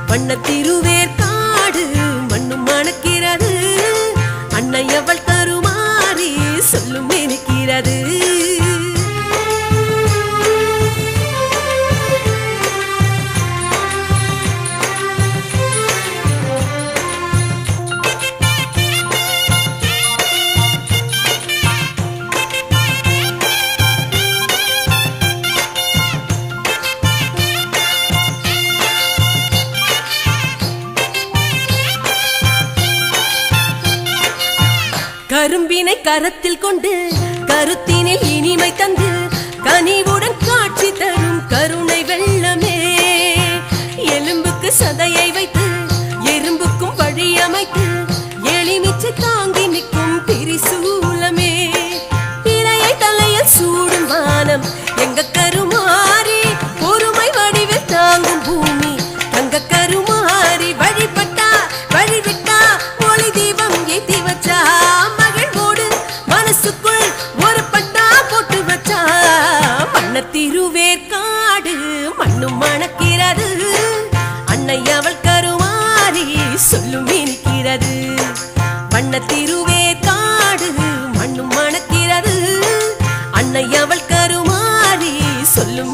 வண்ணத்திருவேற்காடு மண்ணும் மணக்கிறது. அன்னை அவள் தருமாறி சொல்லும் நினைக்கிறது. கரும்பினை கரத்தில் கொண்டு கருத்தினில் இனிமை தந்து கனிவுடன் காட்சி தரும் கருணை வெள்ளமே. எலும்புக்கு சதையை வைத்து எறும்புக்கும் வழி அமைத்து எளிமிச்சு தாங்கி நிற்கும் திரிசூலமே. இலையை தலையில் சூடும் வானம் எங்க கருமாறி பொறுமை வடிவில் தாங்கும் பூமி தங்க கருமாறி. வழிபட்டா வழிவிட்டா ஒளி தீபம் ஏத்தி வச்சா ஒரு பட்டா போட்டு வச்சா. வண்ணத்திருவேற்காடு மண்ணும் மணக்கிறது. அன்னை அவள் கருமாறி சொல்லும் இனிக்கிறது. வண்ணத்திருவேற்காடு மண்ணும் மணக்கிறது. அன்னை அவள் கருமாறி சொல்லும்